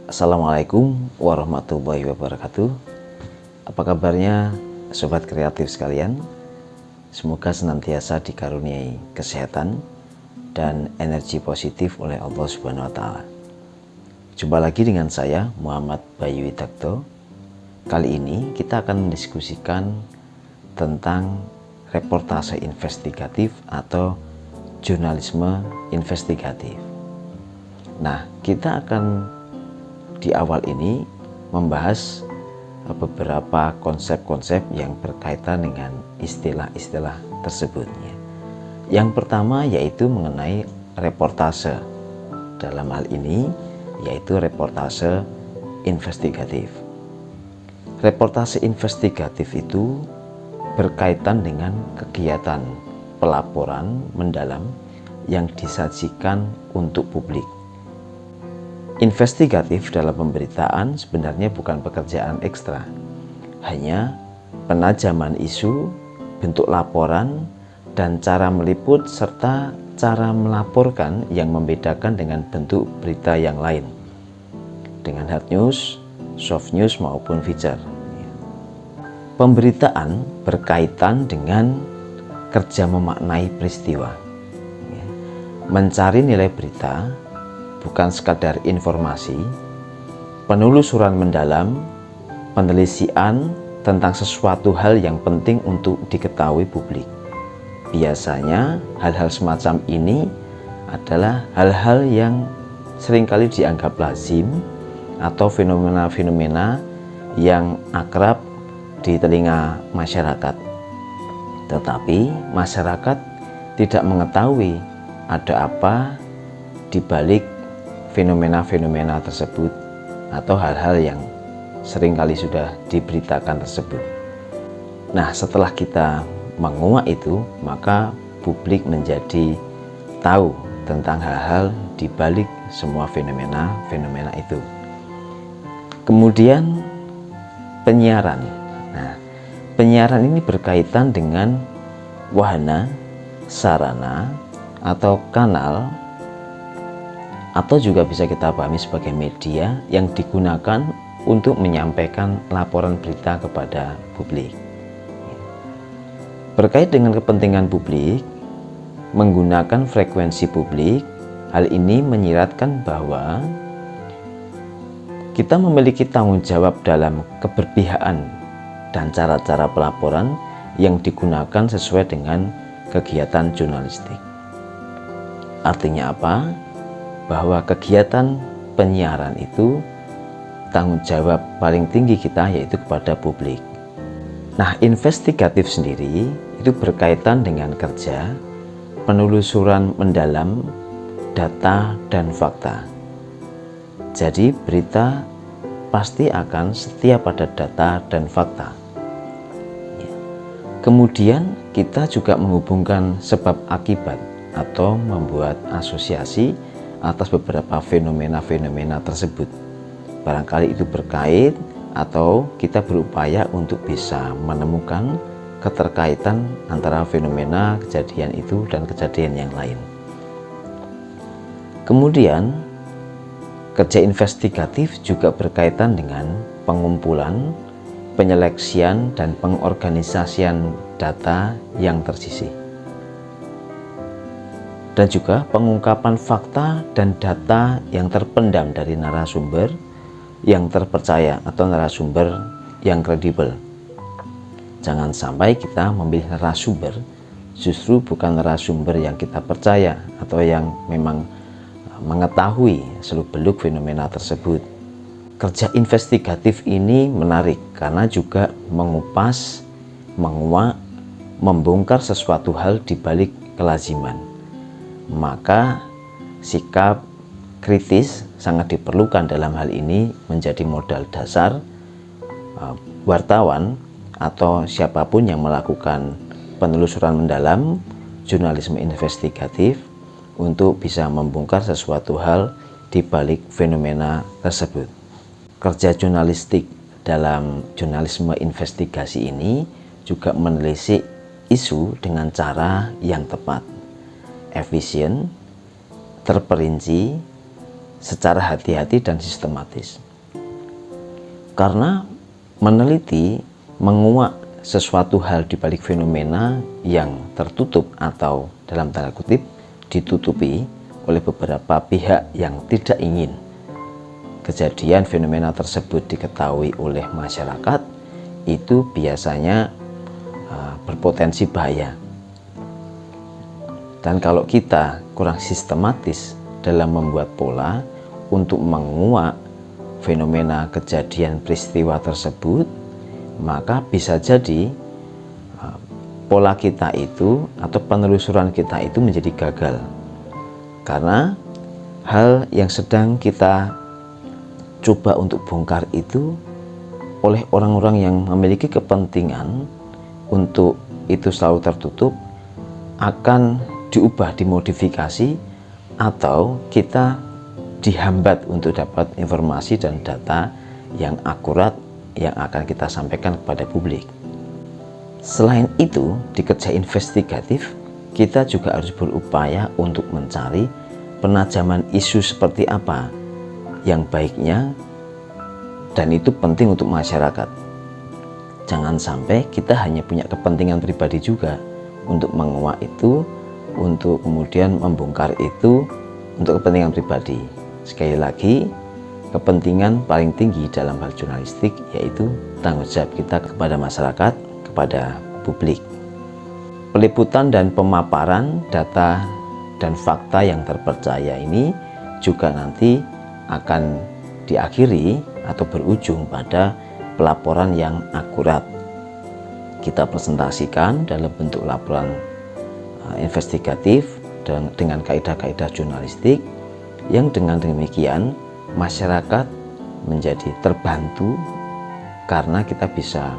Assalamualaikum warahmatullahi wabarakatuh. Apa kabarnya sobat kreatif sekalian? Semoga senantiasa dikaruniai kesehatan dan energi positif oleh Allah Subhanahu wa taala. Jumpa lagi dengan saya Muhammad Bayu Widakto. Kali ini kita akan mendiskusikan tentang reportase investigatif atau jurnalisme investigatif. Nah, kita akan di awal ini membahas beberapa konsep-konsep yang berkaitan dengan istilah-istilah tersebutnya. Yang pertama yaitu mengenai reportase. Dalam hal ini yaitu reportase investigatif. Reportase investigatif itu berkaitan dengan kegiatan pelaporan mendalam yang disajikan untuk publik. Investigatif dalam pemberitaan sebenarnya bukan pekerjaan ekstra, hanya penajaman isu, bentuk laporan, dan cara meliput serta cara melaporkan yang membedakan dengan bentuk berita yang lain, dengan hard news, soft news maupun feature. Pemberitaan berkaitan dengan kerja memaknai peristiwa, mencari nilai berita, bukan sekadar informasi, penelusuran mendalam, penelitian tentang sesuatu hal yang penting untuk diketahui publik. Biasanya hal-hal semacam ini adalah hal-hal yang seringkali dianggap lazim atau fenomena-fenomena yang akrab di telinga masyarakat. Tetapi masyarakat tidak mengetahui ada apa di balik fenomena-fenomena tersebut atau hal-hal yang seringkali sudah diberitakan tersebut. Nah, setelah kita menguak itu, maka publik menjadi tahu tentang hal-hal di balik semua fenomena-fenomena itu. Kemudian penyiaran. Nah, penyiaran ini berkaitan dengan wahana, sarana, atau kanal, atau juga bisa kita pahami sebagai media yang digunakan untuk menyampaikan laporan berita kepada publik. Berkait dengan kepentingan publik, menggunakan frekuensi publik, hal ini menyiratkan bahwa kita memiliki tanggung jawab dalam keberpihakan dan cara-cara pelaporan yang digunakan sesuai dengan kegiatan jurnalistik. Artinya apa? Bahwa kegiatan penyiaran itu tanggung jawab paling tinggi kita yaitu kepada publik. Nah, investigatif sendiri itu berkaitan dengan kerja penelusuran mendalam data dan fakta. Jadi berita pasti akan setia pada data dan fakta. Kemudian kita juga menghubungkan sebab akibat atau membuat asosiasi atas beberapa fenomena-fenomena tersebut. Barangkali itu berkait atau kita berupaya untuk bisa menemukan keterkaitan antara fenomena kejadian itu dan kejadian yang lain. Kemudian kerja investigatif juga berkaitan dengan pengumpulan, penyeleksian, dan pengorganisasian data yang tersisih, dan juga pengungkapan fakta dan data yang terpendam dari narasumber yang terpercaya atau narasumber yang kredibel. Jangan sampai kita memilih narasumber justru bukan narasumber yang kita percaya atau yang memang mengetahui seluk-beluk fenomena tersebut. Kerja investigatif ini menarik karena juga mengupas, menguak, membongkar sesuatu hal di balik kelaziman. Maka sikap kritis sangat diperlukan dalam hal ini menjadi modal dasar wartawan atau siapapun yang melakukan penelusuran mendalam jurnalisme investigatif untuk bisa membongkar sesuatu hal di balik fenomena tersebut. Kerja jurnalistik dalam jurnalisme investigasi ini juga menelisik isu dengan cara yang tepat, efisien, terperinci, secara hati-hati dan sistematis. Karena meneliti, menguak sesuatu hal di balik fenomena yang tertutup atau dalam tanda kutip ditutupi oleh beberapa pihak yang tidak ingin kejadian fenomena tersebut diketahui oleh masyarakat, itu biasanya berpotensi bahaya. Dan kalau kita kurang sistematis dalam membuat pola untuk menguak fenomena kejadian peristiwa tersebut, maka bisa jadi pola kita itu atau penelusuran kita itu menjadi gagal. Karena hal yang sedang kita coba untuk bongkar itu oleh orang-orang yang memiliki kepentingan untuk itu selalu tertutup akan diubah, dimodifikasi, atau kita dihambat untuk dapat informasi dan data yang akurat yang akan kita sampaikan kepada publik. Selain itu, di kerja investigatif kita juga harus berupaya untuk mencari penajaman isu seperti apa yang baiknya, dan itu penting untuk masyarakat. Jangan sampai kita hanya punya kepentingan pribadi juga untuk menguak itu, untuk kemudian membongkar itu untuk kepentingan pribadi. Sekali lagi, kepentingan paling tinggi dalam hal jurnalistik yaitu tanggung jawab kita kepada masyarakat, kepada publik. Peliputan dan pemaparan data dan fakta yang terpercaya ini juga nanti akan diakhiri atau berujung pada pelaporan yang akurat. Kita presentasikan dalam bentuk laporan investigatif dan dengan kaidah-kaidah jurnalistik yang dengan demikian masyarakat menjadi terbantu karena kita bisa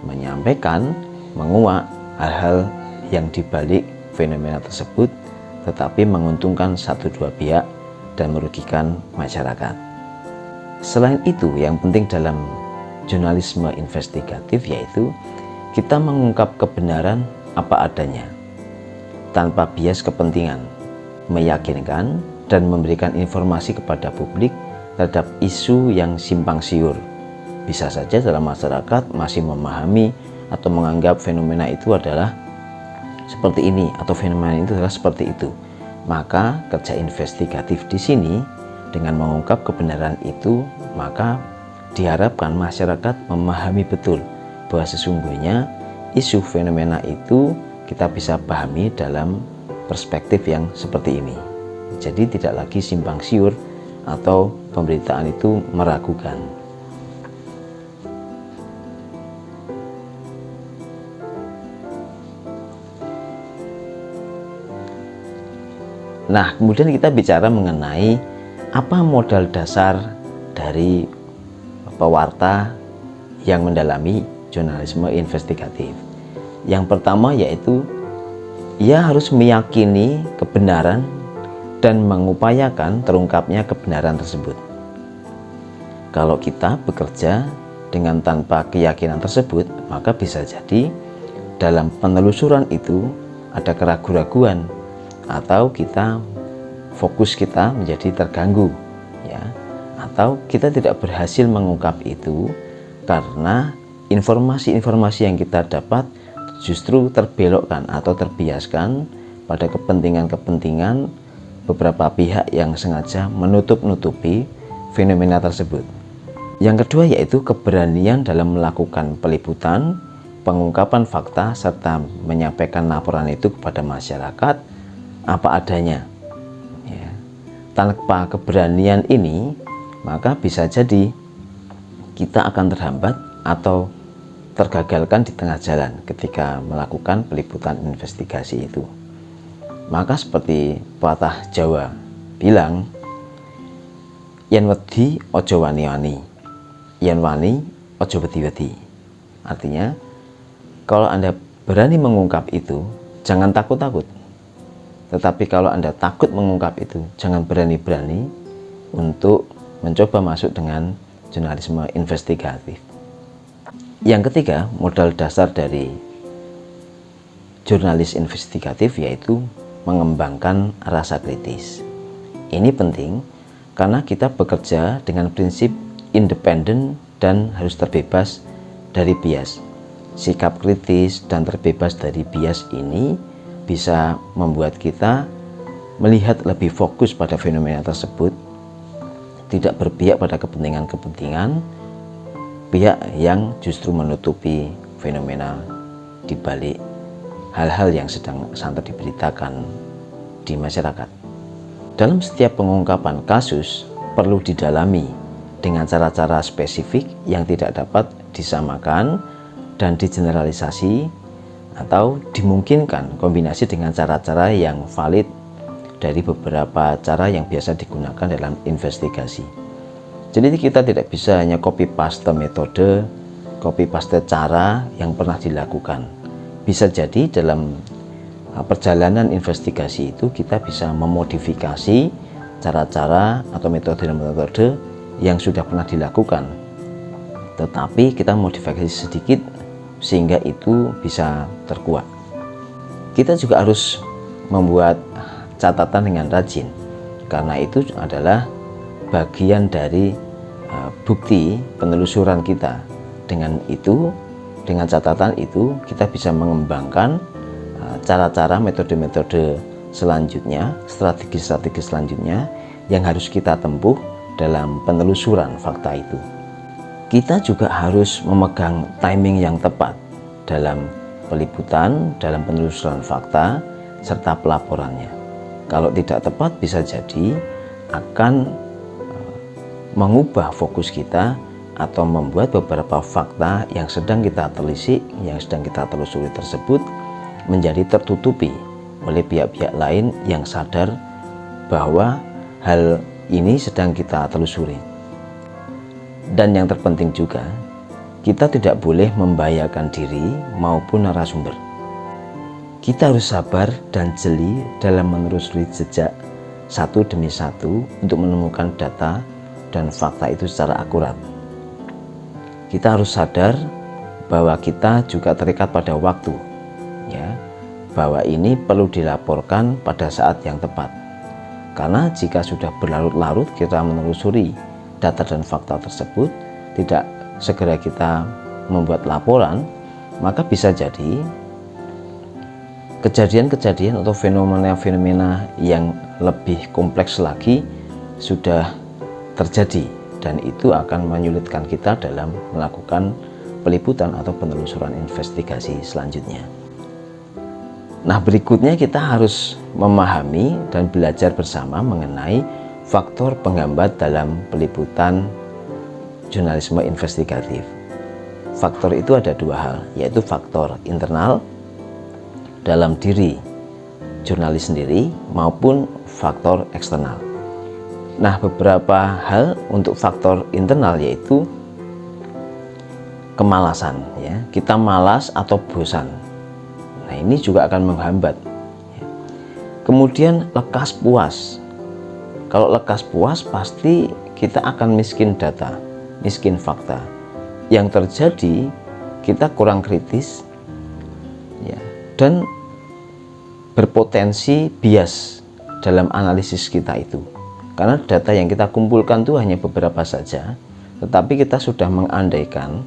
menyampaikan, menguak hal-hal yang dibalik fenomena tersebut tetapi menguntungkan satu dua pihak dan merugikan masyarakat. Selain itu, yang penting dalam jurnalisme investigatif yaitu kita mengungkap kebenaran apa adanya tanpa bias kepentingan, meyakinkan dan memberikan informasi kepada publik terhadap isu yang simpang siur. Bisa saja dalam masyarakat masih memahami atau menganggap fenomena itu adalah seperti ini atau fenomena itu adalah seperti itu. Maka kerja investigatif di sini dengan mengungkap kebenaran itu, maka diharapkan masyarakat memahami betul bahwa sesungguhnya isu fenomena itu kita bisa pahami dalam perspektif yang seperti ini. Jadi tidak lagi simpang siur atau pemberitaan itu meragukan. Nah, kemudian kita bicara mengenai apa modal dasar dari pewarta yang mendalami jurnalisme investigatif. Yang pertama yaitu ia harus meyakini kebenaran dan mengupayakan terungkapnya kebenaran tersebut. Kalau kita bekerja dengan tanpa keyakinan tersebut, maka bisa jadi dalam penelusuran itu ada keraguan-raguan atau fokus kita menjadi terganggu, ya, atau kita tidak berhasil mengungkap itu karena informasi-informasi yang kita dapat justru terbelokkan atau terbiaskan pada kepentingan-kepentingan beberapa pihak yang sengaja menutup-nutupi fenomena tersebut. Yang kedua yaitu keberanian dalam melakukan peliputan, pengungkapan fakta, serta menyampaikan laporan itu kepada masyarakat apa adanya. Ya. Tanpa keberanian ini, maka bisa jadi kita akan terhambat atau tergagalkan di tengah jalan ketika melakukan peliputan investigasi itu. Maka seperti pepatah Jawa bilang, yen wedi ojo wani-wani, yen wani ojo wedi-wedi. Artinya, kalau Anda berani mengungkap itu, jangan takut-takut. Tetapi kalau Anda takut mengungkap itu, jangan berani-berani untuk mencoba masuk dengan jurnalisme investigatif. Yang ketiga, modal dasar dari jurnalis investigatif yaitu mengembangkan rasa kritis. Ini penting karena kita bekerja dengan prinsip independen dan harus terbebas dari bias. Sikap kritis dan terbebas dari bias ini bisa membuat kita melihat lebih fokus pada fenomena tersebut, tidak berpihak pada kepentingan-kepentingan pihak yang justru menutupi fenomena di balik hal-hal yang sedang santer diberitakan di masyarakat. Dalam setiap pengungkapan kasus perlu didalami dengan cara-cara spesifik yang tidak dapat disamakan dan digeneralisasi, atau dimungkinkan kombinasi dengan cara-cara yang valid dari beberapa cara yang biasa digunakan dalam investigasi. Jadi kita tidak bisa hanya copy paste metode, copy paste cara yang pernah dilakukan. Bisa jadi dalam perjalanan investigasi itu kita bisa memodifikasi cara-cara atau metode-metode yang sudah pernah dilakukan, tetapi kita modifikasi sedikit sehingga itu bisa terkuat. Kita juga harus membuat catatan dengan rajin, karena itu adalah bagian dari bukti penelusuran kita. Dengan catatan itu kita bisa mengembangkan cara-cara, metode-metode selanjutnya, strategi-strategi selanjutnya yang harus kita tempuh dalam penelusuran fakta itu. Kita juga harus memegang timing yang tepat dalam peliputan, dalam penelusuran fakta, serta pelaporannya. Kalau tidak tepat bisa jadi akan mengubah fokus kita atau membuat beberapa fakta yang sedang kita telisik, yang sedang kita telusuri tersebut menjadi tertutupi oleh pihak-pihak lain yang sadar bahwa hal ini sedang kita telusuri. Dan yang terpenting juga, kita tidak boleh membahayakan diri maupun narasumber. Kita harus sabar dan jeli dalam menelusuri jejak satu demi satu untuk menemukan data dan fakta itu secara akurat. Kita harus sadar bahwa kita juga terikat pada waktu, ya, bahwa ini perlu dilaporkan pada saat yang tepat. Karena jika sudah berlarut-larut kita menelusuri data dan fakta tersebut, tidak segera kita membuat laporan, maka bisa jadi kejadian-kejadian atau fenomena-fenomena yang lebih kompleks lagi sudah terjadi, dan itu akan menyulitkan kita dalam melakukan peliputan atau penelusuran investigasi selanjutnya. Nah, berikutnya kita harus memahami dan belajar bersama mengenai faktor penghambat dalam peliputan jurnalisme investigatif. Faktor itu ada dua hal, yaitu faktor internal dalam diri jurnalis sendiri maupun faktor eksternal. Nah, beberapa hal untuk faktor internal yaitu kemalasan, ya. Kita malas atau bosan. Nah, ini juga akan menghambat. Kemudian lekas puas. Kalau lekas puas pasti kita akan miskin data, miskin fakta. Yang terjadi kita kurang kritis, ya, dan berpotensi bias dalam analisis kita itu. Karena data yang kita kumpulkan itu hanya beberapa saja, tetapi kita sudah mengandaikan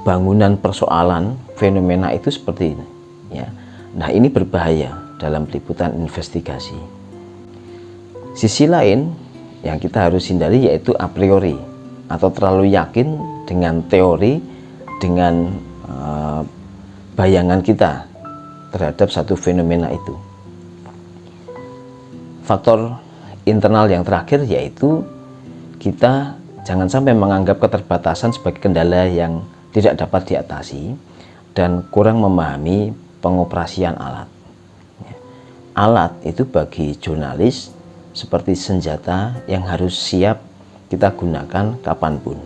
bangunan persoalan fenomena itu seperti ini, ya. Nah, ini berbahaya dalam peliputan investigasi. Sisi lain yang kita harus hindari yaitu a priori atau terlalu yakin dengan teori, dengan bayangan kita terhadap satu fenomena itu. Faktor internal yang terakhir yaitu kita jangan sampai menganggap keterbatasan sebagai kendala yang tidak dapat diatasi dan kurang memahami pengoperasian alat. Alat itu bagi jurnalis seperti senjata yang harus siap kita gunakan kapanpun.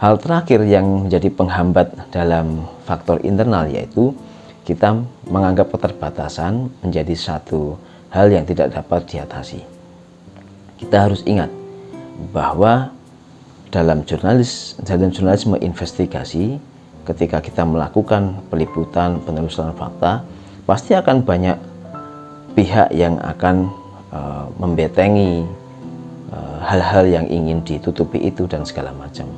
Hal terakhir yang menjadi penghambat dalam faktor internal yaitu kita menganggap keterbatasan menjadi satu hal yang tidak dapat diatasi. Kita harus ingat bahwa dalam jurnalisme investigasi, ketika kita melakukan peliputan, penelusuran fakta, pasti akan banyak pihak yang akan membetengi hal-hal yang ingin ditutupi itu dan segala macam.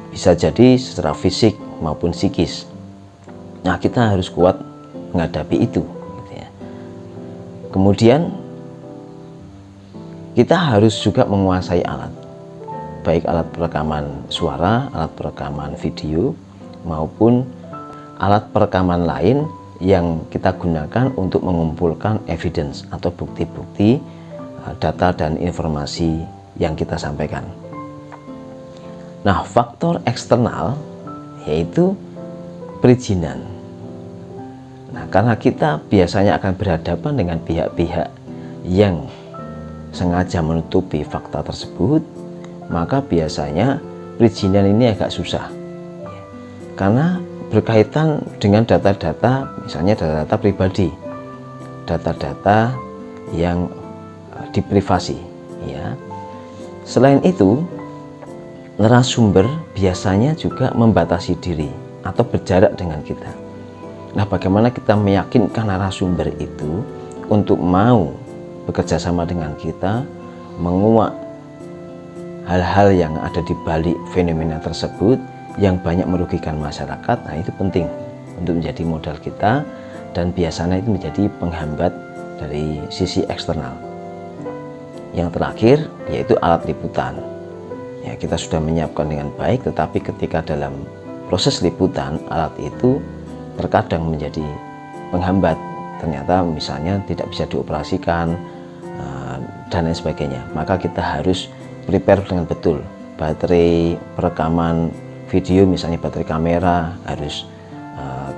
Bisa jadi secara fisik maupun psikis. Nah, kita harus kuat menghadapi itu gitu ya. Kemudian kita harus juga menguasai alat, baik alat perekaman suara, alat perekaman video, maupun alat perekaman lain yang kita gunakan untuk mengumpulkan evidence atau bukti-bukti, data dan informasi yang kita sampaikan. Nah, faktor eksternal yaitu perizinan. Nah, karena kita biasanya akan berhadapan dengan pihak-pihak yang sengaja menutupi fakta tersebut, maka biasanya perizinan ini agak susah. Karena berkaitan dengan data-data, misalnya data-data pribadi, data-data yang diprivasi ya. Selain itu, narasumber biasanya juga membatasi diri atau berjarak dengan kita. Nah, bagaimana kita meyakinkan narasumber itu untuk mau bekerja sama dengan kita, menguak hal-hal yang ada di balik fenomena tersebut yang banyak merugikan masyarakat. Nah, itu penting untuk menjadi modal kita, dan biasanya itu menjadi penghambat dari sisi eksternal. Yang terakhir yaitu alat liputan. Ya, kita sudah menyiapkan dengan baik, tetapi ketika dalam proses liputan alat itu terkadang menjadi penghambat. Ternyata misalnya tidak bisa dioperasikan dan lain sebagainya. Maka kita harus prepare dengan betul. Baterai perekaman video, misalnya baterai kamera, harus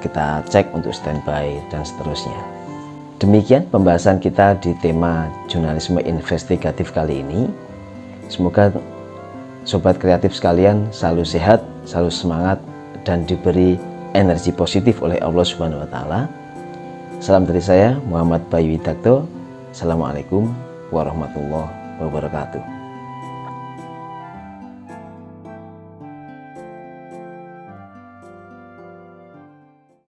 kita cek untuk standby dan seterusnya. Demikian pembahasan kita di tema jurnalisme investigatif kali ini. Semoga sobat kreatif sekalian selalu sehat, selalu semangat, dan diberi energi positif oleh Allah Subhanahu wa Ta'ala. Salam dari saya, Muhammad Bayu Widakto. Assalamualaikum warahmatullahi wabarakatuh.